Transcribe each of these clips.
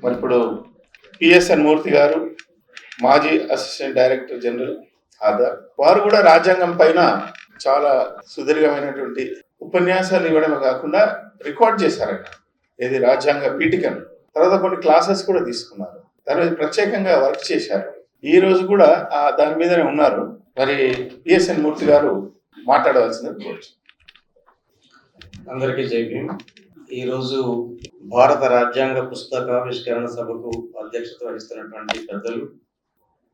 మరి ఇప్పుడు పిఎస్ఎన్ మూర్తి గారు మాజీ అసిస్టెంట్ డైరెక్టర్ జనరల్ ఆధార్, వారు కూడా రాజ్యాంగం పైన చాలా సుదీర్ఘమైనటువంటి ఉపన్యాసాలు ఇవ్వడమే కాకుండా రికార్డ్ చేశారట, ఇది రాజ్యాంగ పీఠికను. తర్వాత కొన్ని క్లాసెస్ కూడా తీసుకున్నారు, దాని మీద ప్రత్యేకంగా వర్క్ చేశారు. ఈ రోజు కూడా దాని మీదనే ఉన్నారు. మరి పిఎస్ఎన్ మూర్తి గారు మాట్లాడవలసింది కోరుచు. అందరికీ జై భీమ్. ఈరోజు భారత రాజ్యాంగ పుస్తకావిష్కరణ సభకు అధ్యక్షత వహిస్తున్నటువంటి పెద్దలు,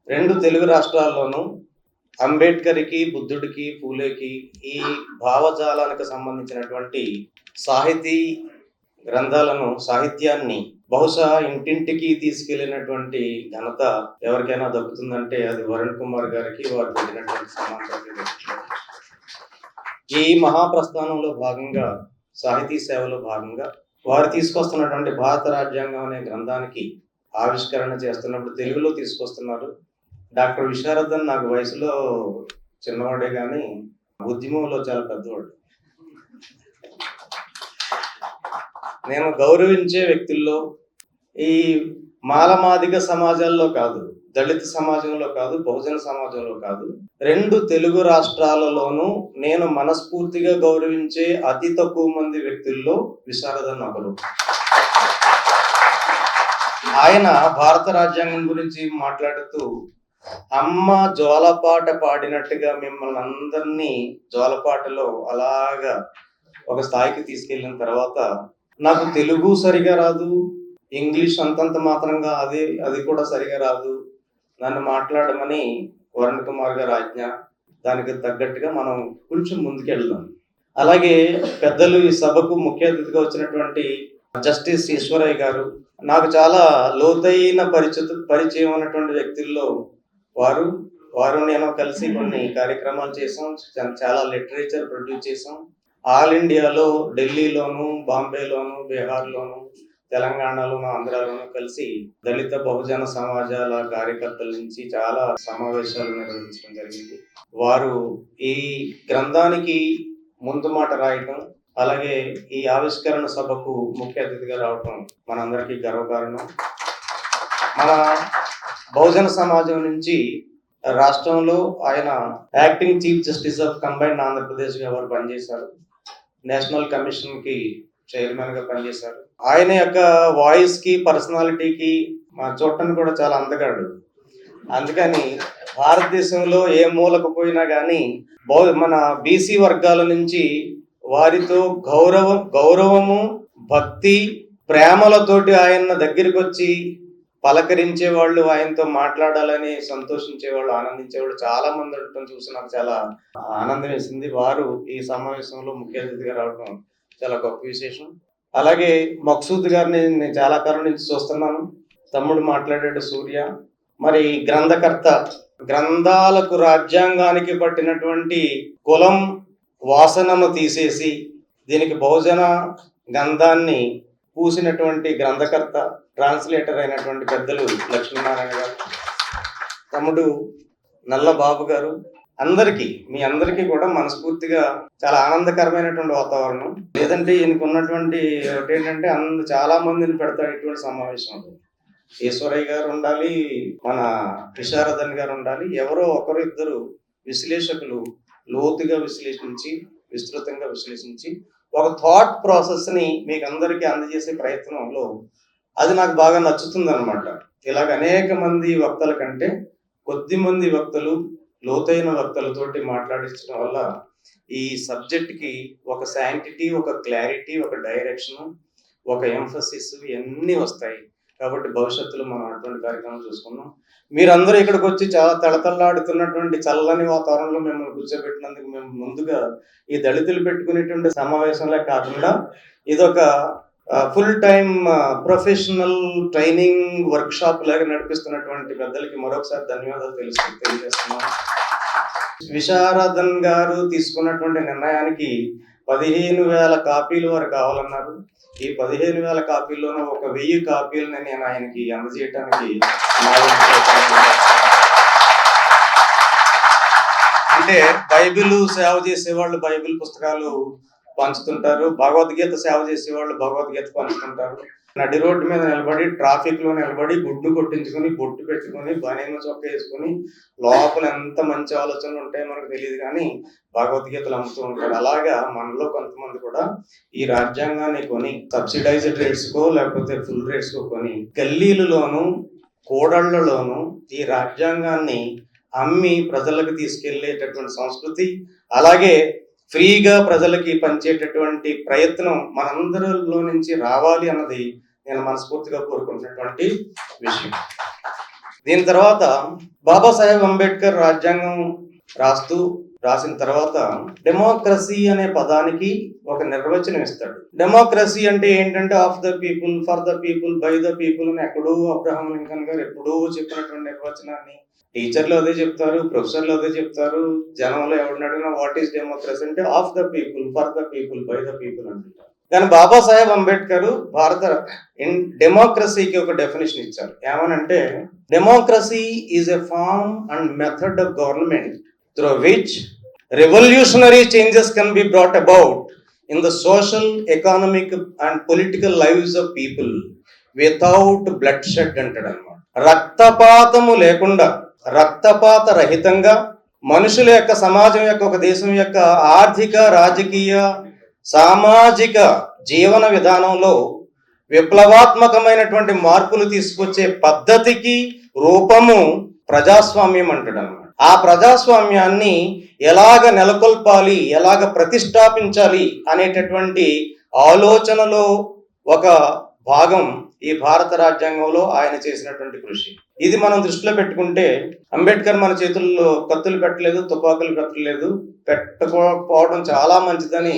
రెండు తెలుగు రాష్ట్రాల్లోనూ అంబేద్కర్కి, బుద్ధుడికి, పూలేకి ఈ భావజాలానికి సంబంధించినటువంటి సాహితీ గ్రంథాలను, సాహిత్యాన్ని బహుశా ఇంటింటికి తీసుకెళ్లినటువంటి ఘనత ఎవరికైనా దక్కుతుందంటే అది వరుణ్ కుమార్ గారికి, వారు పెట్టినటువంటి సమాంతర. ఈ మహాప్రస్థానంలో భాగంగా, సాహితీ సేవలో భాగంగా వారు తీసుకొస్తున్నటువంటి భారత రాజ్యాంగం అనే గ్రంథానికి ఆవిష్కరణ చేస్తున్నప్పుడు తెలుగులో తీసుకొస్తున్నారు. డాక్టర్ విశారదన్ నాకు వయసులో చిన్నవాడే కానీ ఉద్యమంలో చాలా పెద్దవాడు. నేను గౌరవించే వ్యక్తుల్లో ఈ మాలమాదిగ సమాజాల్లో కాదు, దళిత సమాజంలో కాదు, బహుజన సమాజంలో కాదు, రెండు తెలుగు రాష్ట్రాలలోనూ నేను మనస్ఫూర్తిగా గౌరవించే అతి తక్కువ మంది వ్యక్తుల్లో విశారదన్ ఒకరు. ఆయన భారత రాజ్యాంగం గురించి మాట్లాడుతూ అమ్మ జోలపాట పాడినట్టుగా మిమ్మల్ని అందరినీ జోలపాటలో అలాగా ఒక స్థాయికి తీసుకెళ్ళిన తర్వాత, నాకు తెలుగు సరిగా రాదు, ఇంగ్లీష్ అంతంత మాత్రంగా అది కూడా సరిగా రాదు, నన్ను మాట్లాడమని వరుణ్ కుమార్ గారు ఆజ్ఞ. దానికి తగ్గట్టుగా మనం కొంచెం ముందుకెళ్దాం. అలాగే పెద్దలు, ఈ సభకు ముఖ్య అతిథిగా వచ్చినటువంటి జస్టిస్ ఈశ్వరయ్య గారు, నాకు చాలా లోతైన పరిచయం ఉన్నటువంటి వ్యక్తుల్లో వారు నేను కలిసి కొన్ని కార్యక్రమాలు చేసాం, చాలా లిటరేచర్ ప్రొడ్యూస్ చేసాం. ఆల్ ఇండియాలో ఢిల్లీలోను, బాంబేలోను, బీహార్లోను, తెలంగాణలోను, ఆంధ్రాలోను కలిసి దళిత బహుజన సమాజాల కార్యకర్తల నుంచి చాలా సమావేశాలు నిర్వహించడం జరిగింది. వారు ఈ గ్రంథానికి ముందు మాట రాయటం, అలాగే ఈ ఆవిష్కరణ సభకు ముఖ్య అతిథిగా రావటం మనందరికీ గర్వకారణం. మన బహుజన సమాజం నుంచి రాష్ట్రంలో ఆయన acting chief justice of combined Andhra Pradesh గా వారు పనిచేశారు. నేషనల్ కమిషన్ కి చైర్మన్ గా పనిచేశారు. ఆయన యొక్క వాయిస్ కి, పర్సనాలిటీకి చూడటానికి కూడా చాలా అందగాడు. అందుకని భారతదేశంలో ఏ మూలకు పోయినా కానీ మన బీసీ వర్గాల నుంచి వారితో గౌరవము, భక్తి, ప్రేమలతోటి ఆయన దగ్గరికి వచ్చి పలకరించేవాళ్ళు, ఆయనతో మాట్లాడాలని సంతోషించేవాళ్ళు, ఆనందించేవాళ్ళు చాలా మంది ఉండటం చూసి నాకు చాలా ఆనందం వేసింది. వారు ఈ సమావేశంలో ముఖ్య అతిథిగా రావడం చాలా గొప్ప విశేషం. అలాగే మక్సూద్ గారిని నేను చాలా కాలం నుంచి చూస్తున్నాను. తమ్ముడు మాట్లాడాడు, సూర్య. మరి గ్రంథకర్త, గ్రంథాలకు, రాజ్యాంగానికి పట్టినటువంటి కులం వాసనను తీసేసి దీనికి బహుజన గంధాన్ని పూసినటువంటి గ్రంథకర్త, ట్రాన్స్లేటర్ అయినటువంటి పెద్దలు లక్ష్మీనారాయణ గారు, తమ్ముడు నల్ల బాబు గారు, మీ అందరికీ కూడా మనస్ఫూర్తిగా చాలా ఆనందకరమైనటువంటి వాతావరణం. లేదంటే ఈయనకు ఉన్నటువంటి ఏంటంటే చాలా మందిని పెడతాడు ఇటువంటి సమావేశంలో. ఈశ్వరయ్య గారు ఉండాలి, మన విశారదన్ గారు ఉండాలి, ఎవరో ఒకరు ఇద్దరు విశ్లేషకులు లోతుగా విశ్లేషించి, విస్తృతంగా విశ్లేషించి ఒక థాట్ ప్రాసెస్ ని మీకు అందరికీ అందజేసే ప్రయత్నంలో అది నాకు బాగా నచ్చుతుంది అనమాట. ఇలాగ అనేక మంది వక్తల కంటే కొద్ది మంది వక్తలు, లోతైన వక్తలతోటి మాట్లాడించడం వల్ల ఈ సబ్జెక్ట్ కి ఒక శాంటిటీ, ఒక క్లారిటీ, ఒక డైరెక్షన్, ఒక ఎంఫసిస్ ఇవన్నీ వస్తాయి. కాబట్టి భవిష్యత్తులో మనం అటువంటి కార్యక్రమం చూసుకున్నాం. మీరందరూ ఇక్కడికి వచ్చి చాలా తళతళలాడుతున్నటువంటి చల్లని వాతావరణంలో మిమ్మల్ని కూర్చోబెట్టినందుకు మేము ముందుగా ఈ దళితులు పెట్టుకునేటువంటి సమావేశంలో కాకుండా ఇదొక full time professional training work shop లాగా నడిపిస్తున్నటువంటి పెద్దలకి మరొకసారి ధన్యవాదాలు తెలియజేస్తున్నాను. విశారదన్ గారు తీసుకున్నటువంటి నిర్ణయానికి 15,000 కాపీలు వారు కావాలన్నారు. ఈ 15,000 కాపీల్లోనూ ఒక 1000 కాపీలని నేను ఆయనకి అందజేయటానికి అంటే బైబిల్ సేవ చేసేవాళ్ళు బైబిల్ పుస్తకాలు పంచుతుంటారు, భగవద్గీత సేవ చేసేవాళ్ళు భగవద్గీత పంచుతుంటారు. నడి రోడ్డు మీద నిలబడి, ట్రాఫిక్ లో నిలబడి, గుడ్డు కొట్టించుకొని, బొట్టు పెట్టుకొని, బనీను చొక్క వేసుకొని, లోపల ఎంత మంచి ఆలోచనలు ఉంటాయో మనకు తెలియదు కానీ భగవద్గీతలు అమ్ముతూ ఉంటారు. అలాగా మనలో కొంతమంది కూడా ఈ రాజ్యాంగాన్ని కొని సబ్సిడైజ్డ్ రేట్స్ కో లేకపోతే ఫుల్ రేట్స్ కో కొని గల్లీలలోను కూడళ్లలోను ఈ రాజ్యాంగాన్ని అమ్మి ప్రజలకు తీసుకెళ్లేటటువంటి సంస్కృతి, అలాగే ఫ్రీగా ప్రజలకి పంచేటటువంటి ప్రయత్నం మనందరిలో నుంచి రావాలి అన్నది నేను మనస్ఫూర్తిగా కోరుకుంటున్నటువంటి విషయం. దీని తర్వాత బాబాసాహెబ్ అంబేద్కర్ రాజ్యాంగం రాసిన తర్వాత డెమోక్రసీ అనే పదానికి ఒక నిర్వచనం ఇస్తాడు. డెమోక్రసీ అంటే ఏంటంటే of the people, for the people, by the people అని ఎక్కడో అబ్రహాం లింకన్ గారు ఎప్పుడూ చెప్పినటువంటి నిర్వచనాన్ని టీచర్లు అదే చెప్తారు, ప్రొఫెసర్లు అదే చెప్తారు. జనంలో ఎవరిని అడిగినా వాట్ ఈస్ డెమోక్రసీ అంటే of the people, for the people, by the people అంటారు. కానీ బాబాసాహెబ్ అంబేద్కర్ డెమోక్రసీకి ఒక డెఫినేషన్ ఇచ్చారు. ఏమనంటే democracy is a form and method of government through which revolutionary changes can be brought about in the social, economic and political lives of people without bloodshed అంటాడు అన్నమాట. రక్తపాతము లేకుండా, రక్తపాత రహితంగా మనుషుల యొక్క సమాజం యొక్క ఒక దేశం యొక్క ఆర్థిక, రాజకీయ, సామాజిక జీవన విధానంలో విప్లవాత్మకమైనటువంటి మార్పులు తీసుకొచ్చే పద్ధతికి రూపము ప్రజాస్వామ్యం అంటాడు అన్నమాట. ఆ ప్రజాస్వామ్యాన్ని ఎలాగ నెలకొల్పాలి, ఎలాగ ప్రతిష్టాపించాలి అనేటటువంటి ఆలోచనలో ఒక భాగం ఈ భారత రాజ్యాంగంలో ఆయన చేసినటువంటి కృషి. ఇది మనం దృష్టిలో పెట్టుకుంటే అంబేద్కర్ మన చేతుల్లో కత్తులు పెట్టలేదు, తుపాకులు పెట్టలేదు, పెట్టకపోవడం చాలా మంచిదని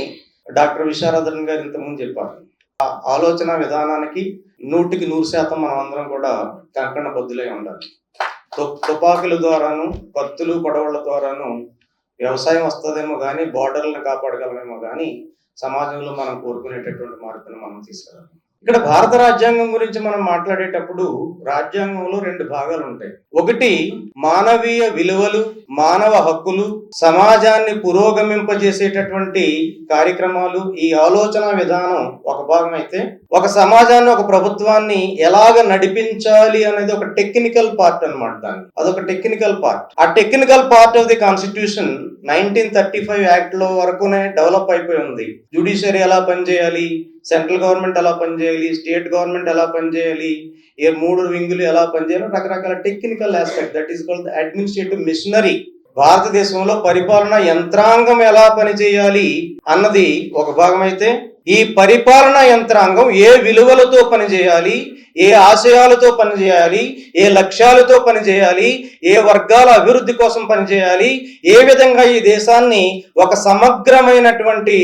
డాక్టర్ విశారదన్ గారు ఇంతకుముందు చెప్పారు. ఆ ఆలోచన విధానానికి 100% మనం అందరం కూడా కంకణ బద్దులై ఉండాలి. తుపాకుల ద్వారాను, కత్తులు, పడవల ద్వారాను వ్యవసాయం వస్తుందేమో కానీ బోర్డర్లను కాపాడగలమేమో కానీ సమాజంలో మనం కోరుకునేటటువంటి మార్పును మనం తీసుకురావాలి. ఇక్కడ భారత రాజ్యాంగం గురించి మనం మాట్లాడేటప్పుడు రాజ్యాంగంలో 2 భాగాలు ఉంటాయి. ఒకటి మానవీయ విలువలు, మానవ హక్కులు, సమాజాన్ని పురోగమింపజేసేటటువంటి కార్యక్రమాలు, ఈ ఆలోచన విధానం ఒక భాగం అయితే, ఒక సమాజాన్ని, ఒక ప్రభుత్వాన్ని ఎలాగ నడిపించాలి అనేది ఒక టెక్నికల్ పార్ట్ అన్నమాట. దాన్ని అదొక టెక్నికల్ పార్ట్. ఆ technical part of the constitution 1935 act లో వరకునే డెవలప్ అయిపోయి ఉంది. జ్యుడిషియరీ ఎలా పనిచేయాలి, సెంట్రల్ గవర్నమెంట్ ఎలా పనిచేయాలి, స్టేట్ గవర్నమెంట్ ఎలా పనిచేయాలి, ఏ 3 వింగులు ఎలా పనిచేయాలి, రకరకాల technical aspect, that is called administrative machinery. భారతదేశంలో పరిపాలన యంత్రాంగం ఎలా పనిచేయాలి అన్నది ఒక భాగం అయితే, ఈ పరిపాలన యంత్రాంగం ఏ విలువలతో పనిచేయాలి, ఏ ఆశయాలతో పనిచేయాలి, ఏ లక్ష్యాలతో పనిచేయాలి, ఏ వర్గాల అభివృద్ధి కోసం పనిచేయాలి, ఏ విధంగా ఈ దేశాన్ని ఒక సమగ్రమైనటువంటి,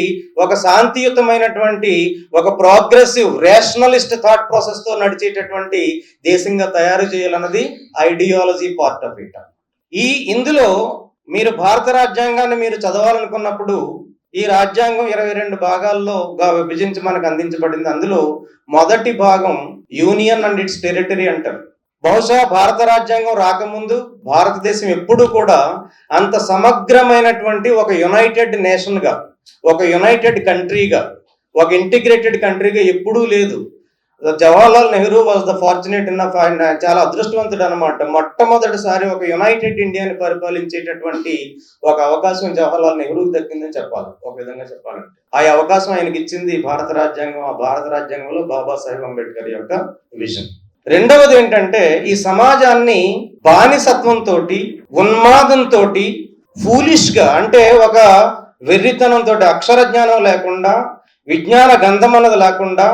ఒక శాంతియుతమైనటువంటి, ఒక ప్రోగ్రెసివ్ రేషనలిస్ట్ థాట్ ప్రాసెస్ తో నడిచేటటువంటి దేశంగా తయారు చేయాలన్నది ఐడియాలజీ పార్ట్ ఆఫ్ ఇట్. ఇందులో మీరు భారత రాజ్యాంగాన్ని మీరు చదవాలనుకున్నప్పుడు ఈ రాజ్యాంగం 22 భాగాల్లోగా విభజించి మనకు అందించబడింది. అందులో మొదటి భాగం యూనియన్ అండ్ ఇట్స్ టెరిటరీ అంటారు. బహుశా భారత రాజ్యాంగం రాకముందు భారతదేశం ఎప్పుడూ కూడా అంత సమగ్రమైనటువంటి ఒక యునైటెడ్ నేషన్ గా, ఒక యునైటెడ్ కంట్రీగా, ఒక ఇంటిగ్రేటెడ్ కంట్రీగా ఎప్పుడూ లేదు. Jawaharlal Nehru was the fortunate enough, ఆయన చాలా అదృష్టవంతుడు అనమాట. మొట్టమొదటిసారి ఒక యునైటెడ్ ఇండియాని పరిపాలించేటటువంటి ఒక అవకాశం జవహర్లాల్ నెహ్రూకి దక్కిందని చెప్పాలి, ఒక విధంగా చెప్పాలంటే. ఆ అవకాశం ఆయనకి ఇచ్చింది భారత రాజ్యాంగం. ఆ భారత రాజ్యాంగంలో బాబాసాహెబ్ అంబేద్కర్ యొక్క విజన్. రెండవది ఏంటంటే ఈ సమాజాన్ని బానిసత్వంతో, ఉన్మాదంతో, ఫూలిష్ గా, అంటే ఒక వెర్రితనంతో, అక్షర జ్ఞానం లేకుండా, విజ్ఞాన గంధం అన్నది లేకుండా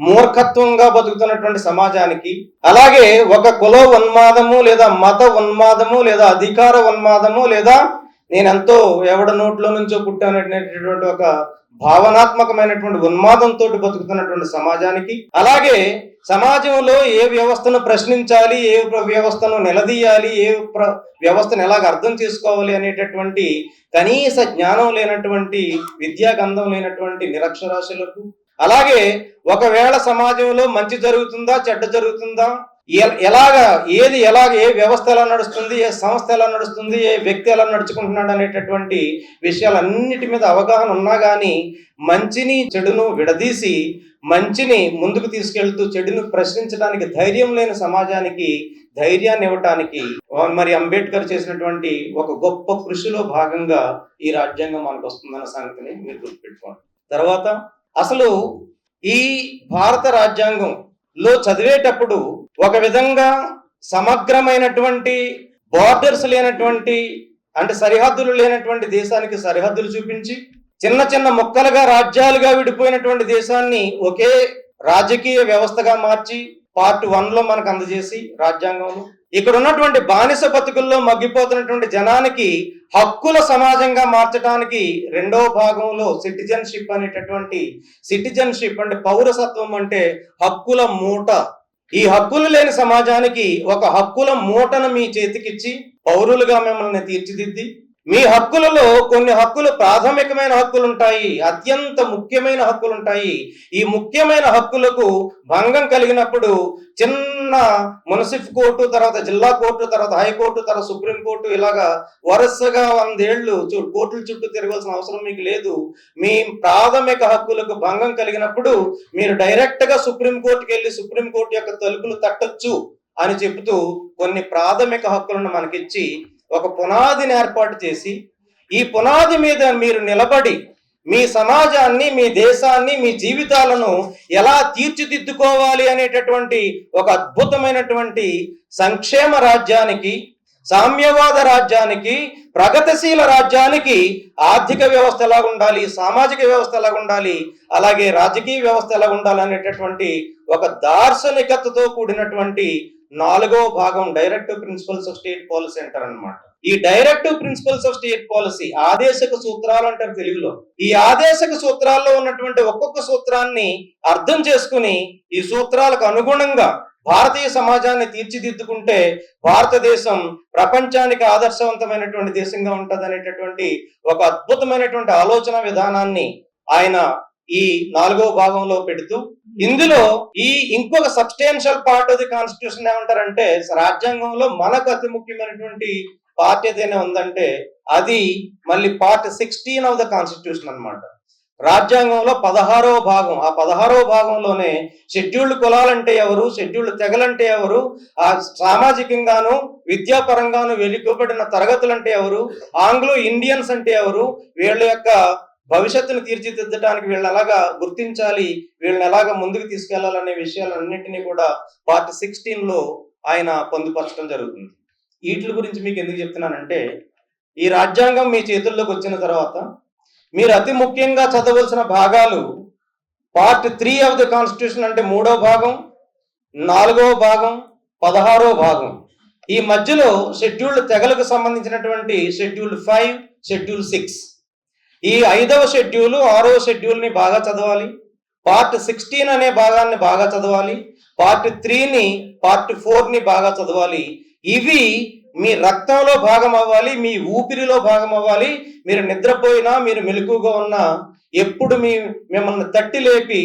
మూర్ఖత్వంగా బతుకుతున్నటువంటి సమాజానికి, అలాగే ఒక కుల ఉన్మాదము లేదా మత ఉన్మాదము లేదా అధికార ఉన్మాదము లేదా నేనెంతో ఎవడ నోట్లో నుంచో పుట్టాననేటటువంటి ఒక భావనాత్మకమైనటువంటి ఉన్మాదంతో బతుకుతున్నటువంటి సమాజానికి, అలాగే సమాజంలో ఏ వ్యవస్థను ప్రశ్నించాలి, ఏ వ్యవస్థను నిలదీయాలి, ఏ వ్యవస్థను ఎలాగ అర్థం చేసుకోవాలి అనేటటువంటి కనీస జ్ఞానం లేనటువంటి, విద్యా గంధం లేనటువంటి నిరక్షరాస్యులకు, అలాగే ఒకవేళ సమాజంలో మంచి జరుగుతుందా చెడ్డ జరుగుతుందా, ఎలాగా ఏ వ్యవస్థ ఎలా నడుస్తుంది, ఏ సంస్థ ఎలా నడుస్తుంది, ఏ వ్యక్తి ఎలా నడుచుకుంటున్నాడు అనేటటువంటి విషయాలన్నిటి మీద అవగాహన ఉన్నా కానీ మంచిని చెడును విడదీసి మంచిని ముందుకు తీసుకెళ్తూ చెడును ప్రశ్నించడానికి ధైర్యం లేని సమాజానికి ధైర్యాన్ని ఇవ్వటానికి మరి అంబేద్కర్ చేసినటువంటి ఒక గొప్ప కృషిలో భాగంగా ఈ రాజ్యాంగం మనకు వస్తుందన్న సంగతిని మీరు గుర్తుపెట్టుకోండి. తర్వాత అసలు ఈ భారత రాజ్యాంగంలో చదివేటప్పుడు ఒక విధంగా సమగ్రమైనటువంటి బార్డర్స్ లేనటువంటి అంటే సరిహద్దులు లేనటువంటి దేశానికి సరిహద్దులు చూపించి చిన్న చిన్న ముక్కలుగా రాజ్యాలుగా విడిపోయినటువంటి దేశాన్ని ఒకే రాజకీయ వ్యవస్థగా మార్చి పార్ట్ 1 లో మనకు అందజేసి రాజ్యాంగంలో ఇక్కడ ఉన్నటువంటి బానిస బతుకుల్లో మగ్గిపోతున్నటువంటి జనానికి హక్కుల సమాజంగా మార్చడానికి 2వ భాగంలో సిటిజన్షిప్ అనేటటువంటి సిటిజన్షిప్ అంటే పౌరసత్వం అంటే హక్కుల మూట. ఈ హక్కులు లేని సమాజానికి ఒక హక్కుల మూటను మీ చేతికిచ్చి పౌరులుగా మిమ్మల్ని తీర్చిదిద్ది మీ హక్కులలో కొన్ని హక్కులు ప్రాథమికమైన హక్కులు ఉంటాయి, అత్యంత ముఖ్యమైన హక్కులు ఉంటాయి. ఈ ముఖ్యమైన హక్కులకు భంగం కలిగినప్పుడు చిన్న మున్సిపల్ కోర్టు, తర్వాత జిల్లా కోర్టు, తర్వాత హైకోర్టు, తర్వాత సుప్రీంకోర్టు, ఇలాగా వరుసగా 100 ఏళ్ళు కోర్టుల చుట్టూ తిరగాల్సిన అవసరం మీకు లేదు. మీ ప్రాథమిక హక్కులకు భంగం కలిగినప్పుడు మీరు డైరెక్ట్ గా సుప్రీంకోర్టుకి వెళ్ళి సుప్రీంకోర్టు యొక్క తలుపులు తట్టొచ్చు అని చెబుతూ కొన్ని ప్రాథమిక హక్కులను మనకిచ్చి ఒక పునాదిని ఏర్పాటు చేసి ఈ పునాది మీద మీరు నిలబడి మీ సమాజాన్ని, మీ దేశాన్ని, మీ జీవితాలను ఎలా తీర్చిదిద్దుకోవాలి అనేటటువంటి ఒక అద్భుతమైనటువంటి సంక్షేమ రాజ్యానికి, సామ్యవాద రాజ్యానికి, ప్రగతిశీల రాజ్యానికి ఆర్థిక వ్యవస్థ ఎలా ఉండాలి, సామాజిక వ్యవస్థ ఎలా ఉండాలి, అలాగే రాజకీయ వ్యవస్థ ఎలా ఉండాలి అనేటటువంటి ఒక దార్శనికతతో కూడినటువంటి 4వ భాగం directive principles of state policy అంటారు అన్నమాట. ఈ directive principles of state policy ఆదేశక సూత్రాలు అంటారు తెలుగులో. ఈ ఆదేశక సూత్రాల్లో ఉన్నటువంటి ఒక్కొక్క సూత్రాన్ని అర్థం చేసుకుని ఈ సూత్రాలకు అనుగుణంగా భారతీయ సమాజాన్ని తీర్చిదిద్దుకుంటే భారతదేశం ప్రపంచానికి ఆదర్శవంతమైనటువంటి దేశంగా ఉంటది అనేటటువంటి ఒక అద్భుతమైనటువంటి ఆలోచన విధానాన్ని ఆయన ఈ 4వ భాగంలో పెడుతూ ఇందులో ఈ ఇంకొక substantial part of the constitution ఏమంటారంటే రాజ్యాంగంలో మనకు అతి ముఖ్యమైనటువంటి పార్ట్ ఏదైనా ఉందంటే అది మళ్ళీ పార్ట్ 16 ఆఫ్ ద కాన్స్టిట్యూషన్ అన్నమాట. రాజ్యాంగంలో 16వ భాగం. ఆ 16వ భాగంలోనే షెడ్యూల్డ్ కులాలంటే ఎవరు, షెడ్యూల్డ్ తెగలంటే ఎవరు, ఆ సామాజికంగాను విద్యాపరంగాను వెలికోబడిన తరగతులంటే ఎవరు, ఆంగ్లో ఇండియన్స్ అంటే ఎవరు, వీళ్ళ యొక్క భవిష్యత్తును తీర్చిదిద్దడానికి వీళ్ళని ఎలాగా గుర్తించాలి, వీళ్ళని ఎలాగా ముందుకు తీసుకెళ్లాలనే విషయాలన్నింటినీ కూడా పార్ట్ 16లో ఆయన పొందుపరచడం జరుగుతుంది. వీటి గురించి మీకు ఎందుకు చెప్తున్నానంటే ఈ రాజ్యాంగం మీ చేతుల్లోకి వచ్చిన తర్వాత మీరు అతి ముఖ్యంగా చదవలసిన భాగాలు పార్ట్ 3 ఆఫ్ ది కాన్స్టిట్యూషన్ అంటే 3వ భాగం, 4వ భాగం, 16వ భాగం. ఈ మధ్యలో షెడ్యూల్డ్ తెగలకు సంబంధించినటువంటి షెడ్యూల్ 5, షెడ్యూల్ 6. ఈ 5వ షెడ్యూల్, 6వ షెడ్యూల్ని బాగా చదవాలి. పార్ట్ 16 అనే భాగాన్ని బాగా చదవాలి. పార్ట్ 3ని, పార్ట్ 4ని బాగా చదవాలి. ఇవి మీ రక్తంలో భాగం అవ్వాలి, మీ ఊపిరిలో భాగం అవ్వాలి. మీరు నిద్రపోయినా, మీరు మెలకుగా ఉన్నా ఎప్పుడు మిమ్మల్ని తట్టి లేపి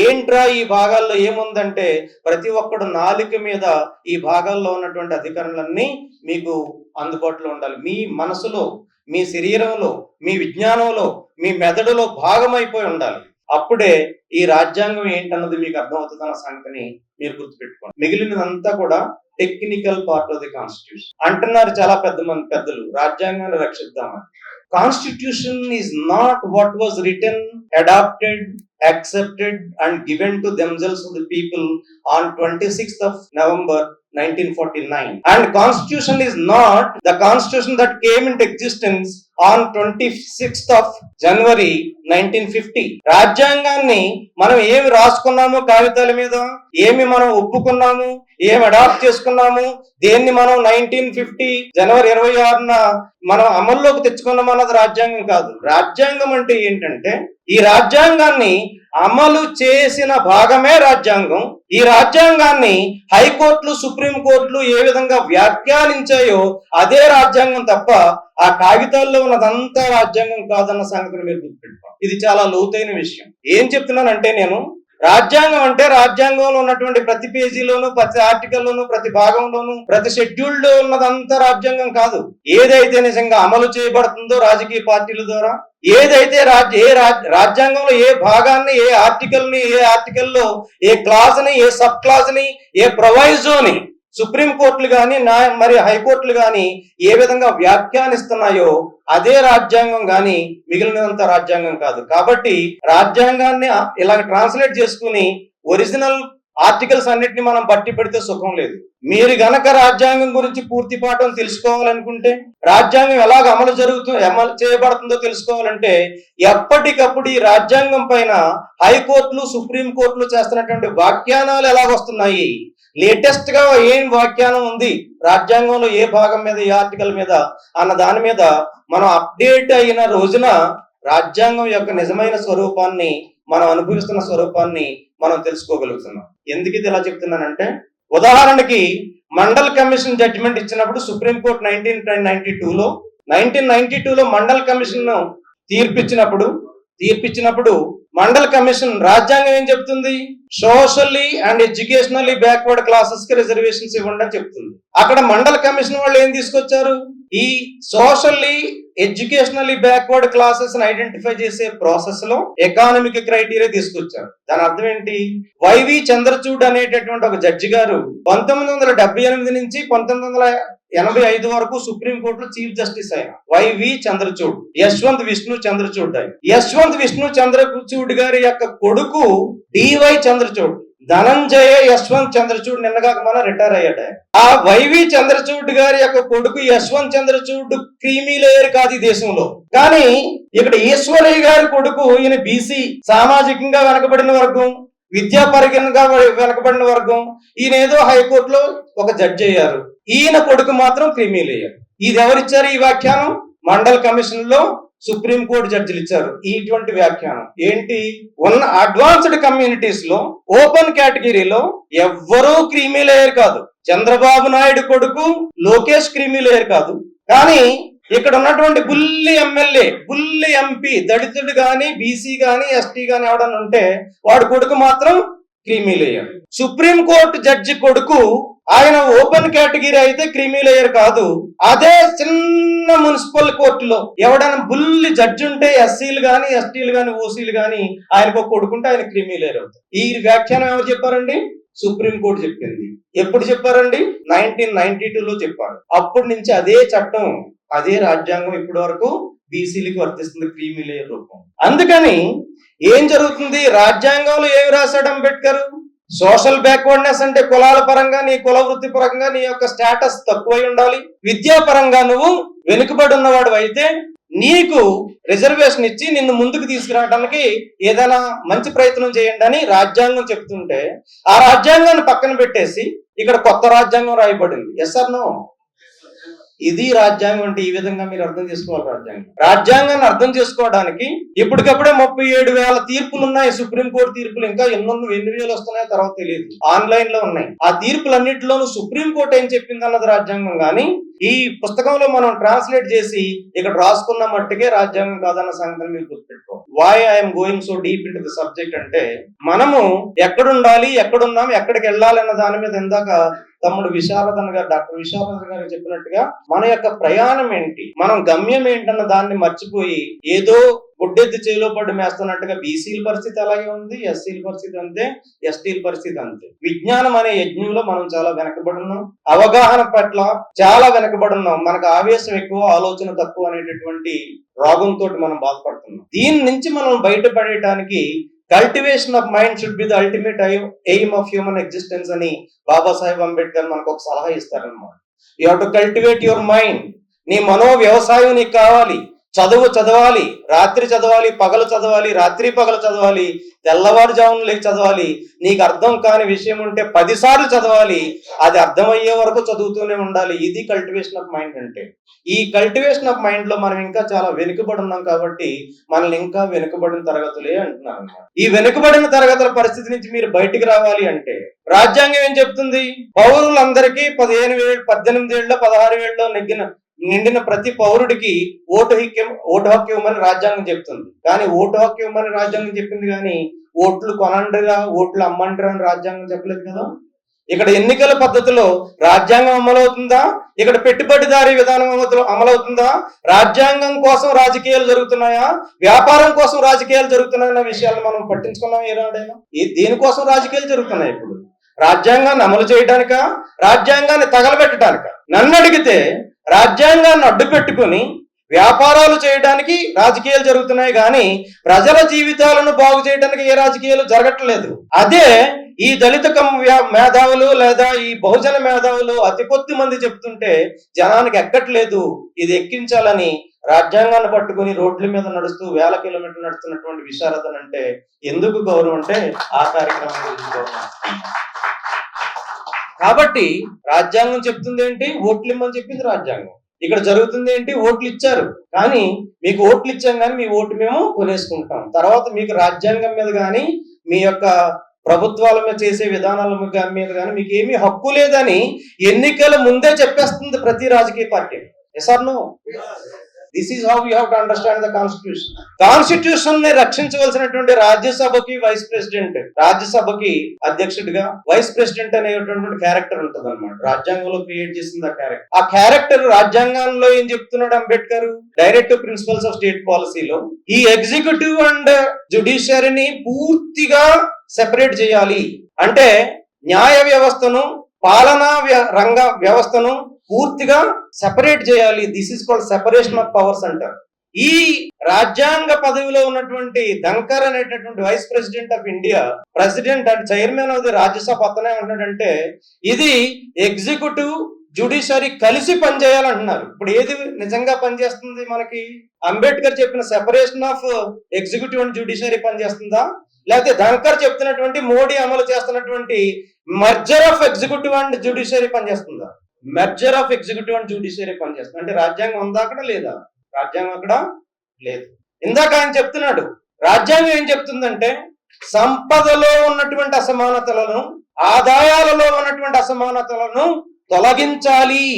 ఏంట్రా ఈ భాగాల్లో ఏముందంటే ప్రతి ఒక్కడు నాలుక మీద ఈ భాగాల్లో ఉన్నటువంటి అధికారులన్నీ మీకు అందుబాటులో ఉండాలి. మీ మనసులో, మీ శరీరంలో, మీ విజ్ఞానంలో, మీ మెదడులో భాగమైపోయి ఉండాలి. అప్పుడే ఈ రాజ్యాంగం ఏంటన్నది మీకు అర్థమవుతుందన్న సంగతిని మీరు గుర్తుపెట్టుకోండి. మిగిలినదంతా కూడా technical part of the constitution అంటున్నారు చాలా పెద్దలు. రాజ్యాంగాన్ని రక్షిద్దామని. Constitution is not what was written, adapted, accepted and given to themselves to the people on 26th of November 1949. And constitution is not the constitution that came into existence on 26th of January 1950. రాజ్యాంగాన్ని మనం ఏమి రాసుకున్నాము కాగితాల మీద, ఏమి మనం ఒప్పుకున్నాము, ఏమి adapt చేసుకున్నాము, దేన్ని మనం 1950 జనవరి 26న మనం అమల్లోకి తెచ్చుకున్నాం అన్నది రాజ్యాంగం కాదు. రాజ్యాంగం అంటే ఏంటంటే ఈ రాజ్యాంగాన్ని అమలు చేసిన భాగమే రాజ్యాంగం. ఈ రాజ్యాంగాన్ని హైకోర్టులు, సుప్రీంకోర్టులు ఏ విధంగా వ్యాఖ్యానించాయో అదే రాజ్యాంగం తప్ప ఆ కాగితాల్లో ఉన్నదంతా రాజ్యాంగం కాదన్న సంగతిని మీరు గుర్తుపెట్టుకోండి. ఇది చాలా లోతైన విషయం. ఏం చెప్తున్నానంటే నేను రాజ్యాంగం అంటే రాజ్యాంగంలో ఉన్నటువంటి ప్రతి పేజీలోను, ప్రతి ఆర్టికల్లోను, ప్రతి భాగంలోను, ప్రతి షెడ్యూల్ లో ఉన్నదంతా రాజ్యాంగం కాదు. ఏదైతే నిజంగా అమలు చేయబడుతుందో రాజకీయ పార్టీల ద్వారా, ఏదైతే రాజ్యాంగంలో ఏ భాగాన్ని, ఏ ఆర్టికల్లో ఏ క్లాజ్ ని, ఏ సబ్ క్లాజ్ ని, ఏ ప్రొవైజోని సుప్రీం కోర్టులు గాని మరి హైకోర్టులు గాని ఏ విధంగా వ్యాఖ్యానిస్తున్నాయో అదే రాజ్యాంగం గాని మిగిలినంత రాజ్యాంగం కాదు. కాబట్టి రాజ్యాంగాన్ని ఇలా ట్రాన్స్లేట్ చేసుకుని ఒరిజినల్ ఆర్టికల్స్ అన్నిటిని మనం బట్టి పెడితే సుఖం లేదు. మీరు గనక రాజ్యాంగం గురించి పూర్తి పాఠం తెలుసుకోవాలనుకుంటే, రాజ్యాంగం ఎలాగ అమలు చేయబడుతుందో తెలుసుకోవాలంటే ఎప్పటికప్పుడు ఈ రాజ్యాంగం పైన హైకోర్టులు, సుప్రీం కోర్టులు చేస్తున్నటువంటి వ్యాఖ్యానాలు ఎలాగొస్తున్నాయి, లేటెస్ట్ గా ఏం వ్యాఖ్యానం ఉంది రాజ్యాంగంలో, ఏ భాగం మీద, ఏ ఆర్టికల్ మీద అన్న దాని మీద మనం అప్డేట్ అయిన రోజున రాజ్యాంగం యొక్క నిజమైన స్వరూపాన్ని, మనం అనుభవిస్తున్న స్వరూపాన్ని మనం తెలుసుకోగలుగుతున్నాం. ఎందుకు ఇది ఇలా చెప్తున్నానంటే, ఉదాహరణకి మండల్ కమిషన్ జడ్జిమెంట్ ఇచ్చినప్పుడు సుప్రీంకోర్టు 1992లో మండల్ కమిషన్ తీర్పిచ్చినప్పుడు మండల్ కమిషన్ రాజ్యాంగం ఏం చెప్తుంది? Socially and educationally backward classes కి రిజర్వేషన్స్ ఇవ్వండి అని చెప్తుంది. అక్కడ మండల్ కమిషన్ వాళ్ళు ఏం తీసుకొచ్చారు? ఈ socially educationally backward classes identify చేసే ప్రాసెస్ లో ఎకానమిక్ క్రైటీరియా తీసుకొచ్చారు. దాని అర్థం ఏంటి? వైవి చంద్రచూడ్ అనేటటువంటి ఒక జడ్జి గారు 1978 నుంచి 1985 వరకు సుప్రీంకోర్టులో చీఫ్ జస్టిస్ అయిన వైవి చంద్రచూడ్, యశ్వంత్ విష్ణు చంద్రచూడ్. యశ్వంత్ విష్ణు చంద్రచూడ్ గారి యొక్క కొడుకు డివై చంద్రచూడ్, ధనంజయ యశ్వంత్ చంద్రచూడ్ నిన్నగాక మన రిటైర్ అయ్యాడు. ఆ వైవి చంద్రచూడ్ గారి యొక్క కొడుకు యశ్వంత్ చంద్రచూడ్ క్రీమీ లేయర్ కాదు ఈ దేశంలో. కానీ ఇక్కడ ఈశ్వరయ్య గారి కొడుకు, ఈయన బీసీ, సామాజికంగా వెనకబడిన వర్గం, విద్యాపరంగా వెనకబడిన వర్గం. ఈయన ఏదో హైకోర్టులో ఒక జడ్జి అయ్యారు, ఈయన కొడుకు మాత్రం క్రీమీ లేయర్. ఇది ఎవరిచ్చారు ఈ వ్యాఖ్యానం? మండల్ కమిషన్ లో సుప్రీంకోర్టు జడ్జిలు ఇచ్చారు. ఇటువంటి వ్యాఖ్యానం ఏంటి? ఉన్న అడ్వాన్స్డ్ కమ్యూనిటీస్ లో, ఓపెన్ కేటగిరీలో ఎవ్వరూ క్రీమీ లేయర్ కాదు. చంద్రబాబు నాయుడు కొడుకు లోకేష్ క్రీమీ లేయర్ కాదు. కానీ ఇక్కడ ఉన్నటువంటి బుల్లి ఎమ్మెల్యే, బుల్లి ఎంపీ, దళితుడు గాని, బీసీ గాని, ఎస్టీ గాని ఎవడన్నా ఉంటే వాడు కొడుకు మాత్రం క్రీమీ లేయర్. సుప్రీంకోర్టు జడ్జి కొడుకు, ఆయన ఓపెన్ కేటగిరీ అయితే క్రీమీ లేయర్ కాదు. అదే చిన్న మున్సిపల్ కోర్టులో ఎవడైనా బుల్లి జడ్జి ఉంటే ఎస్సీలు గాని, ఎస్టీలు గాని, ఓసీలు గాని ఆయనకు కొడుకుంటే ఆయన క్రీమీ లేయర్ అవుతారు. ఈ వ్యాఖ్యానం ఎవరు చెప్పారండి? సుప్రీంకోర్టు చెప్పింది. ఎప్పుడు చెప్పారండి? 1992లో చెప్పారు. అప్పటి నుంచి అదే చట్టం, అదే రాజ్యాంగం ఇప్పటి వరకు బీసీలకి వర్తిస్తుంది క్రీమీ లేయర్ రూపం. అందుకని ఏం జరుగుతుంది? రాజ్యాంగంలో ఏమి రాశాడు అంబేద్కర్? సోషల్ బ్యాక్వర్డ్నెస్ అంటే కులాల పరంగా, నీ కుల వృత్తి పరంగా నీ యొక్క స్టేటస్ తక్కువై ఉండాలి. విద్యాపరంగా నువ్వు వెనుకబడి ఉన్నవాడు అయితే నీకు రిజర్వేషన్ ఇచ్చి నిన్ను ముందుకు తీసుకురావడానికి ఏదైనా మంచి ప్రయత్నం చేయండి అని రాజ్యాంగం చెప్తుంటే, ఆ రాజ్యాంగాన్ని పక్కన పెట్టేసి ఇక్కడ కొత్త రాజ్యాంగం రాయబడింది. Yes or no? ఇది రాజ్యాంగం అంటే ఈ విధంగా మీరు అర్థం చేసుకోవాలి. రాజ్యాంగాన్ని అర్థం చేసుకోవడానికి ఇప్పటికప్పుడే 37,000 తీర్పులు ఉన్నాయి. సుప్రీంకోర్టు తీర్పులు ఇంకా ఎన్ని వేలు వస్తున్నాయో తర్వాత తెలియదు, ఆన్లైన్ లో ఉన్నాయి. ఆ తీర్పులన్నింటిలోనూ సుప్రీంకోర్టు ఏం చెప్పింది అన్నది రాజ్యాంగం గాని, ఈ పుస్తకంలో మనం ట్రాన్స్లేట్ చేసి ఇక్కడ రాసుకున్న మట్టుకే రాజ్యాంగం కాదన్న సంగతిని మీరు గుర్తుపెట్టుకో. Why I'm going so deep into the subject అంటే, మనము ఎక్కడుండాలి, ఎక్కడున్నాం, ఎక్కడికి వెళ్ళాలి అన్న దాని మీద ఇందాక తమ్ముడు విశారదన్ గారు, డాక్టర్ విశారదన్ గారు చెప్పినట్టుగా మన యొక్క ప్రయాణం ఏంటి, మనం గమ్యం ఏంటన్న దాన్ని మర్చిపోయి ఏదో గుడ్డెద్దు చేలో పడ్డు మేస్తున్నట్టుగా బీసీల పరిస్థితి అలాగే ఉంది, ఎస్సీల పరిస్థితి అంతే, ఎస్టీల పరిస్థితి అంతే. విజ్ఞానం అనే యజ్ఞంలో మనం చాలా వెనకబడి ఉన్నాం. అవగాహన పట్ల చాలా వెనకబడి ఉన్నాం. మనకు ఆవేశం ఎక్కువ, ఆలోచన తక్కువ అనేటటువంటి రోగంతో మనం బాధపడుతున్నాం. దీని నుంచి మనం బయటపడటానికి cultivation of mind should be the ultimate aim of human existence అని బాబాసాహెబ్ అంబేద్కర్ మనకు ఒక సలహా ఇస్తారన్నమాట. You have to cultivate your mind. నీ మనో వ్యవసాయం నీకు కావాలి. చదవాలి, రాత్రి చదవాలి, పగలు చదవాలి, రాత్రి పగలు చదవాలి, తెల్లవారుజామున లేచి చదవాలి. నీకు అర్థం కాని విషయం ఉంటే 10 సార్లు చదవాలి. అది అర్థమయ్యే వరకు చదువుతూనే ఉండాలి. ఇది కల్టివేషన్ ఆఫ్ మైండ్ అంటే. ఈ కల్టివేషన్ ఆఫ్ మైండ్ లో మనం ఇంకా చాలా వెనుకబడి ఉన్నాం కాబట్టి మనల్ని ఇంకా వెనుకబడిన తరగతులే అంటున్నారు అన్నమాట. ఈ వెనుకబడిన తరగతుల పరిస్థితి నుంచి మీరు బయటికి రావాలి అంటే రాజ్యాంగం ఏం చెప్తుంది? పౌరులందరికీ 18 ఏళ్ళు, 18 ఏళ్ళలో, 16 ఏళ్ళలో నిండిన ప్రతి పౌరుడికి ఓటు హక్కు ఇవ్వమని రాజ్యాంగం చెప్తుంది. కానీ ఓటు హక్కు ఇవ్వమని రాజ్యాంగం చెప్పింది కానీ ఓట్లు కొనండిరా ఓట్లు అమ్మండిరా అని రాజ్యాంగం చెప్పలేదు కదా. ఇక్కడ ఎన్నికల పద్ధతిలో రాజ్యాంగం అమలవుతుందా, ఇక్కడ పెట్టుబడిదారీ విధానం అమలవుతుందా, రాజ్యాంగం కోసం రాజకీయాలు జరుగుతున్నాయా, వ్యాపారం కోసం రాజకీయాలు జరుగుతున్నాయన్న విషయాలు మనం పట్టించుకున్నాం ఏనాడైనా? దేనికోసం రాజకీయాలు జరుగుతున్నాయి ఇప్పుడు? రాజ్యాంగాన్ని అమలు చేయడానిక, రాజ్యాంగాన్ని తగలబెట్టడానిక? నన్ను అడిగితే రాజ్యాంగాన్ని అడ్డు పెట్టుకుని వ్యాపారాలు చేయడానికి రాజకీయాలు జరుగుతున్నాయి కానీ ప్రజల జీవితాలను బాగు చేయడానికి ఏ రాజకీయాలు జరగట్లేదు. అదే ఈ దళిత మేధావులు లేదా ఈ బహుజన మేధావులు అతి కొద్ది మంది చెప్తుంటే జనానికి ఎక్కట్లేదు. ఇది ఎక్కించాలని రాజ్యాంగాన్ని పట్టుకుని రోడ్ల మీద నడుస్తూ వేల కిలోమీటర్లు నడుస్తున్నటువంటి విశారదన్ అంటే ఎందుకు గౌరవం అంటే ఆ కార్యక్రమం గురించి గౌరవం. కాబట్టి రాజ్యాంగం చెప్తుంది ఏంటి? ఓట్లు ఇమ్మని చెప్పింది రాజ్యాంగం. ఇక్కడ జరుగుతుంది ఏంటి? ఓట్లు ఇచ్చారు కానీ మీకు ఓట్లు ఇచ్చాం కానీ మీ ఓటు మేము కొనేసుకుంటాం. తర్వాత మీకు రాజ్యాంగం మీద కానీ మీ యొక్క ప్రభుత్వాల మీద చేసే విధానాల మీద కానీ మీకు ఏమీ హక్కు లేదని ఎన్నికల ముందే చెప్పేస్తుంది ప్రతి రాజకీయ పార్టీ. Yes or no? This is how you have to understand the constitution. Constitution ని రక్షించవలసినటువంటి రాజ్యసభకి వైస్ ప్రెసిడెంట్, రాజ్యసభకి అధ్యక్షుడిగా వైస్ ప్రెసిడెంట్ అనేటువంటి క్యారెక్టర్ ఉంటుంది అనమాట. రాజ్యాంగంలో క్రియేట్ చేసింది ఆ క్యారెక్టర్. ఆ క్యారెక్టర్ రాజ్యాంగంలో ఏం చెప్తున్నాడు Ambedkar? Directive principles of state పాలసీలో ఈ ఎగ్జిక్యూటివ్ అండ్ జ్యుడిషియరీని పూర్తిగా సెపరేట్ చేయాలి. అంటే న్యాయ వ్యవస్థను, పాలనా రంగ వ్యవస్థను పూర్తిగా సెపరేట్ చేయాలి. This is called separation of powers అంటారు. ఈ రాజ్యాంగ పదవిలో ఉన్నటువంటి ధంకర్ అనేటటువంటి vice president of India, president and chairman of the Rajya Sabha అతనే అంటాడంటే ఇది ఎగ్జిక్యూటివ్ జ్యుడిషియరీ కలిసి పనిచేయాలంటున్నారు. ఇప్పుడు ఏది నిజంగా పనిచేస్తుంది మనకి? అంబేద్కర్ చెప్పిన separation of executive and judiciary పనిచేస్తుందా, లేకపోతే ధంకర్ చెప్తున్నటువంటి మోడీ అమలు చేస్తున్నటువంటి merger of executive and judiciary పనిచేస్తుందా? Merger of executive and judiciary పనిచేస్తుంది. అంటే రాజ్యాంగం ఉందా అక్కడ? లేదా? రాజ్యాంగం అక్కడ లేదు. ఇందాక ఆయన చెప్తున్నాడు రాజ్యాంగం ఏం చెప్తుందంటే సంపదలో ఉన్నటువంటి అసమానతలను, ఆదాయాలలో ఉన్నటువంటి అసమానతలను తొలగించాలి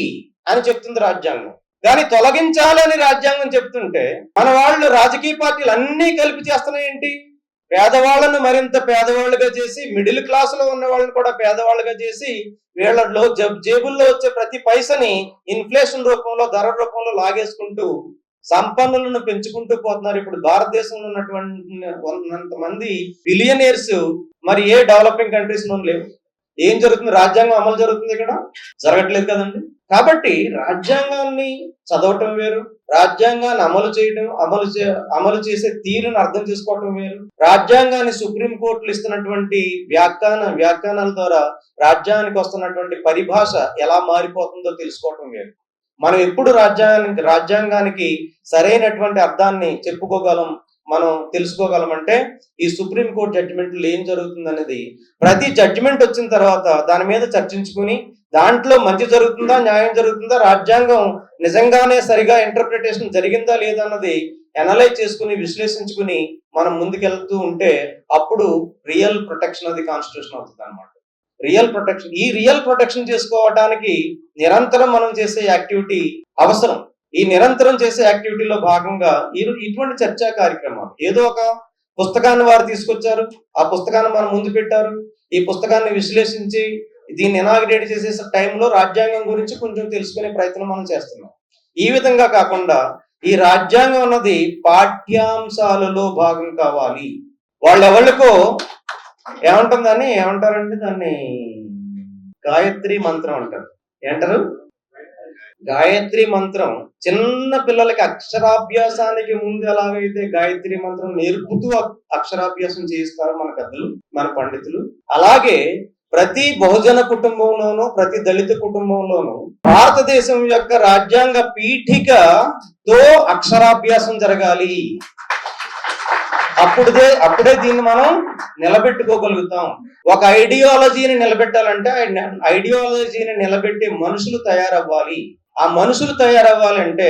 అని చెప్తుంది రాజ్యాంగం. కానీ తొలగించాలి అని రాజ్యాంగం చెప్తుంటే మన వాళ్ళు రాజకీయ పార్టీలు అన్ని కలిపి చేస్తున్నాయి ఏంటి? పేదవాళ్ళను మరింత పేదవాళ్ళుగా చేసి, మిడిల్ క్లాస్ లో ఉన్న వాళ్ళని కూడా పేదవాళ్ళుగా చేసి, వీళ్ళలో జేబుల్లో వచ్చే ప్రతి పైసని ఇన్ఫ్లేషన్ రూపంలో, ధర రూపంలో లాగేసుకుంటూ సంపన్నులను పెంచుకుంటూ పోతున్నారు. ఇప్పుడు భారతదేశంలో ఉన్నటువంటి మంది బిలియనీర్స్ మరి ఏ డెవలపింగ్ కంట్రీస్ లో లేవు. ఏం జరుగుతుంది? రాజ్యాంగం అమలు జరుగుతుంది, ఇక్కడ జరగట్లేదు కదండి. కాబట్టి రాజ్యాంగాన్ని చదవటం వేరు, రాజ్యాంగాన్ని అమలు చేయడం, అమలు చేసే తీరును అర్థం చేసుకోవటం వేరు. రాజ్యాంగాన్ని సుప్రీం కోర్టులు ఇస్తున్నటువంటి వ్యాఖ్యానాల ద్వారా రాజ్యాంగానికి వస్తున్నటువంటి పరిభాష ఎలా మారిపోతుందో తెలుసుకోవటం వేరు. మనం ఎప్పుడు రాజ్యాంగానికి సరైనటువంటి అర్థాన్ని చెప్పుకోగలం, మనం తెలుసుకోగలం అంటే ఈ సుప్రీం కోర్టు జడ్జిమెంట్లో ఏం జరుగుతుంది అనేది ప్రతి జడ్జిమెంట్ వచ్చిన తర్వాత దాని మీద చర్చించుకుని దాంట్లో మంచి జరుగుతుందా, న్యాయం జరుగుతుందా, రాజ్యాంగం నిజంగానే సరిగా ఇంటర్ప్రిటేషన్ జరిగిందా లేదా అన్నది అనలైజ్ చేసుకుని విశ్లేషించుకుని మనం ముందుకెళ్తూ ఉంటే అప్పుడు real protection of the constitution అవుతుంది అనమాట. రియల్ ప్రొటెక్షన్ చేసుకోవడానికి నిరంతరం మనం చేసే యాక్టివిటీ అవసరం. ఈ నిరంతరం చేసే యాక్టివిటీలో భాగంగా ఇటువంటి చర్చా కార్యక్రమాలు, ఏదో ఒక పుస్తకాన్ని వారు తీసుకొచ్చారు, ఆ పుస్తకాన్ని మనం ముందు పెట్టారు, ఈ పుస్తకాన్ని విశ్లేషించి దీన్ని ఇనాగ్రేట్ చేసే టైంలో రాజ్యాంగం గురించి కొంచెం తెలుసుకునే ప్రయత్నం మనం చేస్తున్నాం. ఈ విధంగా కాకుండా ఈ రాజ్యాంగం అన్నది పాఠ్యాంశాలలో భాగం కావాలి. వాళ్ళెవరికో ఏమంటారంటే దాన్ని గాయత్రి మంత్రం అంటారు. ఏంటారు? గాయత్రి మంత్రం. చిన్న పిల్లలకి అక్షరాభ్యాసానికి ముందు ఎలాగైతే గాయత్రి మంత్రం నేర్పుతూ అక్షరాభ్యాసం చేయిస్తారు మన పెద్దలు, మన పండితులు, అలాగే ప్రతి బహుజన కుటుంబంలోనూ, ప్రతి దళిత కుటుంబంలోనూ భారతదేశం యొక్క రాజ్యాంగ పీఠికతో అక్షరాభ్యాసం జరగాలి. అప్పుడే దీన్ని మనం నిలబెట్టుకోగలుగుతాం. ఒక ఐడియాలజీని నిలబెట్టాలంటే ఐడియాలజీని నిలబెట్టే మనుషులు తయారవ్వాలి. ఆ మనుషులు తయారవ్వాలంటే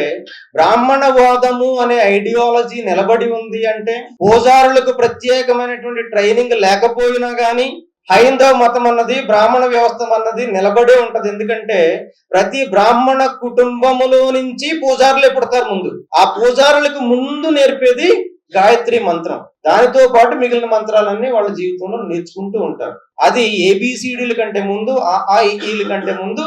బ్రాహ్మణవాదము అనే ఐడియాలజీ నిలబడి ఉంది అంటే పూజారులకు ప్రత్యేకమైనటువంటి ట్రైనింగ్ లేకపోయినా గానీ హైందవ మతం అన్నది, బ్రాహ్మణ వ్యవస్థ అన్నది నిలబడే ఉంటది. ఎందుకంటే ప్రతి బ్రాహ్మణ కుటుంబములో నుంచి పూజారులే పుడతారు ముందు. ఆ పూజారులకు ముందు నేర్పేది గాయత్రి మంత్రం. దానితో పాటు మిగిలిన మంత్రాలన్నీ వాళ్ళ జీవితంలో నేర్చుకుంటూ ఉంటారు. అది ఏబిసిడీల కంటే ముందు, ఆ ఈల కంటే ముందు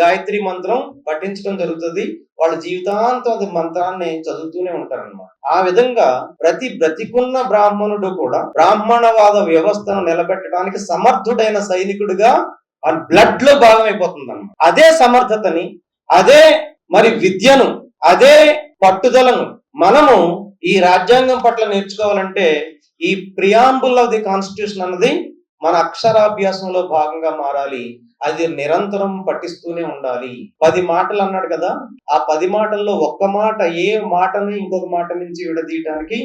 గాయత్రి మంత్రం పఠించడం జరుగుతుంది. వాళ్ళ జీవితాంతం అది మంత్రాన్ని చదువుతూనే ఉంటారన్నమాట. ఆ విధంగా ప్రతి బ్రతికున్న బ్రాహ్మణుడు కూడా బ్రాహ్మణవాద వ్యవస్థను నిలబెట్టడానికి సమర్థుడైన సైనికుడిగా ఆ బ్లడ్ లో భాగమైపోతుంది అన్నమాట. అదే సమర్థతని, అదే మరి విద్యను, అదే పట్టుదలను మనము ఈ రాజ్యాంగం పట్ల నేర్చుకోవాలంటే ఈ ప్రియాంబుల్ ఆఫ్ ది కాన్స్టిట్యూషన్ అన్నది మన అక్షరాభ్యాసంలో భాగంగా మారాలి. అది నిరంతరం పఠిస్తూనే ఉండాలి. 10 మాటలు అన్నాడు కదా, ఆ 10 మాటల్లో ఒక్క మాట ఏ మాటని ఇంకొక మాట నుంచి విడదీయటానికి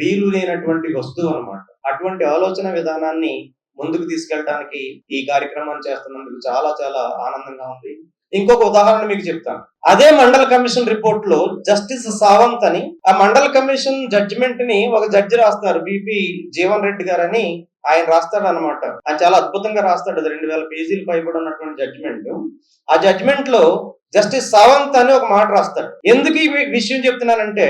వీలు లేనటువంటి వస్తువు అన్నమాట. అటువంటి ఆలోచన విధానాన్ని ముందుకు తీసుకెళ్ళడానికి ఈ కార్యక్రమాన్ని చేస్తున్నందుకు చాలా చాలా ఆనందంగా ఉంది. ఇంకొక ఉదాహరణ మీకు చెప్తాను. అదే మండల్ కమిషన్ రిపోర్ట్ లో జస్టిస్ సావంత్ అని, ఆ మండల్ కమిషన్ జడ్జిమెంట్ ని ఒక జడ్జి రాస్తారు, బిపి జీవన్ రెడ్డి గారు అని. ఆయన రాస్తాడు అనమాట. ఆయన చాలా అద్భుతంగా రాస్తాడు. అది 2000 పేజీలు పైబడి ఉన్నటువంటి జడ్జిమెంట్. ఆ జడ్జిమెంట్ లో జస్టిస్ సావంత్ అని ఒక మాట రాస్తాడు. ఎందుకు ఈ విషయం చెప్తున్నానంటే,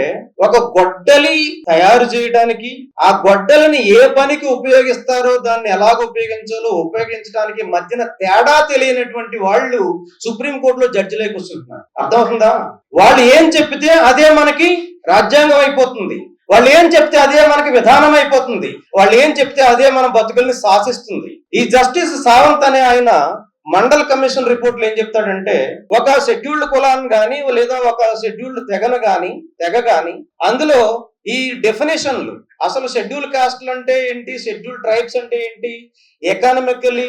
ఒక గొడ్డలి తయారు చేయడానికి, ఆ గొడ్డలిని ఏ పనికి ఉపయోగిస్తారో, దాన్ని ఎలాగ ఉపయోగించాలో ఉపయోగించడానికి మధ్యన తేడా తెలియనటువంటి వాళ్ళు సుప్రీం కోర్టులో జడ్జిలే కూర్చుంటున్నారు. అర్థమవుతుందా? వాళ్ళు ఏం చెప్పితే అదే మనకి రాజ్యాంగం అయిపోతుంది. వాళ్ళు ఏం చెప్తే అదే మనకి విధానం అయిపోతుంది. వాళ్ళు ఏం చెప్తే అదే మన బతుకుల్ని శాసిస్తుంది. ఈ జస్టిస్ సావంత్ అనే ఆయన మండల్ కమిషన్ రిపోర్ట్ లో ఏం చెప్తాడంటే, ఒక షెడ్యూల్డ్ కులాన్ని గాని లేదా ఒక షెడ్యూల్డ్ తెగ గాని అందులో ఈ డెఫినేషన్లు, అసలు షెడ్యూల్ కాస్ట్లు అంటే ఏంటి, షెడ్యూల్ ట్రైబ్స్ అంటే ఏంటి, economically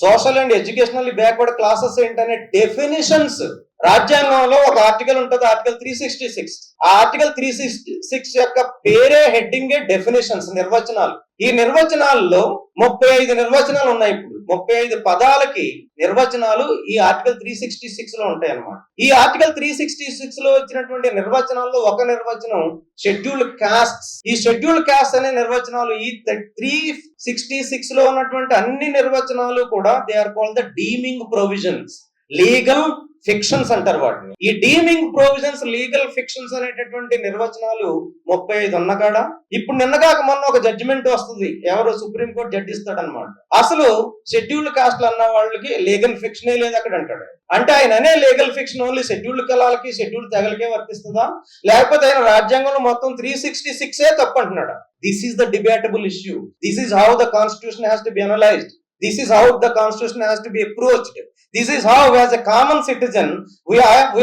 social and educationally backward classes ఏంటనే డెఫినేషన్స్ రాజ్యాంగంలో ఒక ఆర్టికల్ ఉంటుంది, ఆర్టికల్ 366. ఆ ఆర్టికల్ 366 యొక్క పేరే హెడ్డింగే డెఫినేషన్స్, నిర్వచనాలు. ఈ నిర్వచనాల్లో 35 నిర్వచనాలు ఉన్నాయి. ఇప్పుడు 35 పదాలకి నిర్వచనాలు ఈ ఆర్టికల్ 366 లో ఉంటాయి అన్నమాట. ఈ ఆర్టికల్ 366 లో వచ్చినటువంటి నిర్వచనాల్లో ఒక నిర్వచనం షెడ్యూల్డ్ కాస్ట్. ఈ షెడ్యూల్డ్ కాస్ట్ అనే నిర్వచనాలు ఈ 366 లో ఉన్నటువంటి అన్ని నిర్వచనాలు కూడా they are called the deeming provisions, legal fictions అంటారు వాటిని. ఈ డీమింగ్ ప్రొవిజన్స్, లీగల్ ఫిక్షన్స్ అనేటటువంటి నిర్వచనాలు 35 ఉన్న కాడ ఇప్పుడు నిన్నగాక మొన్న ఒక జడ్జిమెంట్ వస్తుంది, ఎవరు సుప్రీంకోర్టు జడ్జి ఇస్తాడు అనమాట. అసలు షెడ్యూల్డ్ కాస్ట్లు అన్న వాళ్ళకి లీగల్ ఫిక్షనే లేదు అక్కడ అంటాడు. అంటే ఆయన అనే లీగల్ ఫిక్షన్ ఓన్లీ షెడ్యూల్డ్ కులాలకి, షెడ్యూల్డ్ తెగలకే వర్తిస్తుందా, లేకపోతే ఆయన రాజ్యాంగంలో మొత్తం 366 తప్పు అంటున్నాడా? This is the debatable issue. This is how the constitution has to be analysed. This is how the constitution has to be approached. This is how, as a common citizen, we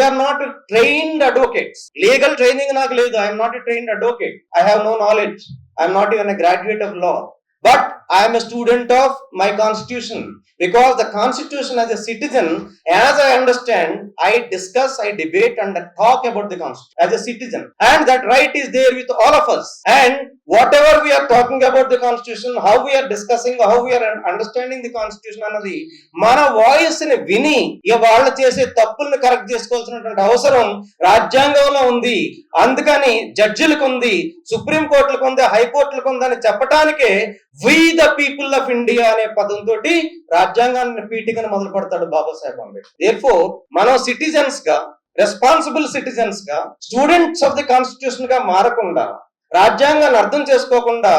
are not trained advocates. Legal training నాకు లేదు. I am not a trained advocate. I have no knowledge. I am not even a graduate of law. But I am a student of my constitution. Because the constitution, as a citizen, as I understand, I discuss, I debate and I talk about the constitution as a citizen. And that right is there with all of us. And whatever we are talking about the constitution, how we are discussing, how we are understanding the constitution అన్నది మన voice ని విని ఇక వాళ్ళు చేసే తప్పుల్ని correct చేసుకోవాల్సినటువంటి అవసరం రాజ్యాంగంలో ఉంది. అందుకని జడ్జిలకు ఉంది, సుప్రీం కోర్టులకు ఉంది, హైకోర్టులకు ఉంది అని చెప్పడానికే we the people of India అనే పదంతో రాజ్యాంగాన్ని పీఠికను మొదలు పెడతాడు బాబాసాహెబ్ అంబేద్కర్. దేర్ఫోర్ మనం సిటిజన్స్ గా, రెస్పాన్సిబుల్ సిటిజన్స్ గా, స్టూడెంట్స్ ఆఫ్ ది కాన్స్టిట్యూషన్ గా మారకుండా, రాజ్యాంగాన్ని అర్థం చేసుకోకుండా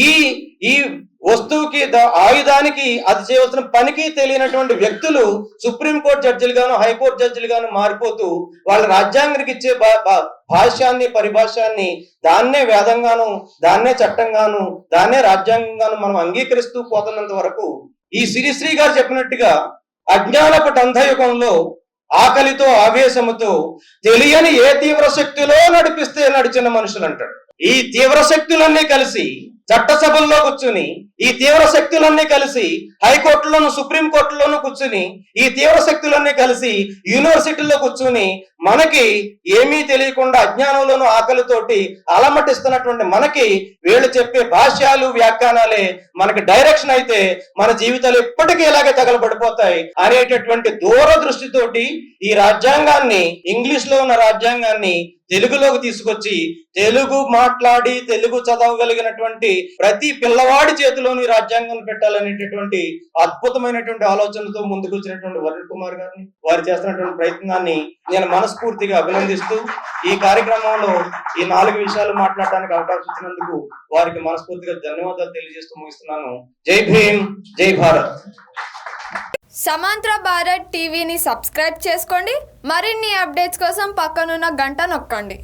ఈ వస్తువుకి, ఆయుధానికి, అది చేయవలసిన పనికి తెలియనటువంటి వ్యక్తులు సుప్రీంకోర్టు జడ్జిలు గాను, హైకోర్టు జడ్జిలు గాను మారిపోతూ వాళ్ళ రాజ్యాంగానికి ఇచ్చే భాష్యాన్ని, పరిభాష్యాన్ని దాన్నే వేదంగాను, దాన్నే చట్టంగాను, దాన్నే రాజ్యాంగంగాను మనం అంగీకరిస్తూ పోతున్నంత వరకు ఈ శ్రీశ్రీ గారు చెప్పినట్టుగా అజ్ఞానపట అంధయుగంలో ఆకలితో, ఆవేశముతో, తెలియని ఏ తీవ్ర శక్తిలో నడిపిస్తే నడిచిన మనుషులు అంటాడు. ఈ తీవ్ర శక్తులన్నీ కలిసి చట్టసభల్లో కూర్చుని, ఈ తీవ్ర శక్తులన్నీ కలిసి హైకోర్టులోను, సుప్రీం కోర్టులోను కూర్చుని, ఈ తీవ్ర శక్తులన్నీ కలిసి యూనివర్సిటీల్లో కూర్చుని మనకి ఏమీ తెలియకుండా అజ్ఞానంలోను, ఆకలితోటి అలమటిస్తున్నటువంటి మనకి వీళ్ళు చెప్పే భాష్యాలు, వ్యాఖ్యానాలే మనకి డైరెక్షన్ అయితే మన జీవితాలు ఎప్పటికీ ఇలాగే తగలబడిపోతాయి అనేటటువంటి దూరదృష్టితోటి ఈ రాజ్యాంగాన్ని, ఇంగ్లీష్ లో ఉన్న రాజ్యాంగాన్ని తెలుగులోకి తీసుకొచ్చి తెలుగు మాట్లాడి తెలుగు చదవగలిగినటువంటి ప్రతి పిల్లవాడి చేతిలోని రాజ్యాంగం పెట్టాలనేటటువంటి అద్భుతమైనటువంటి ఆలోచనతో ముందుకు వచ్చినటువంటి వరుణ్ కుమార్ గారిని, వారు చేస్తున్నటువంటి ప్రయత్నాన్ని నేను మనస్ఫూర్తిగా అభినందిస్తూ ఈ కార్యక్రమంలో ఈ 4 విషయాలు మాట్లాడడానికి అవకాశం ఇచ్చినందుకు వారికి మనస్ఫూర్తిగా ధన్యవాదాలు తెలియజేస్తూ ముగిస్తున్నాను. జై భీమ్, జై భారత్. సమాంతర భారత్ టీవీని సబ్స్క్రైబ్ చేసుకోండి. మరిన్ని అప్డేట్స్ కోసం పక్కనున్న గంట నొక్కండి.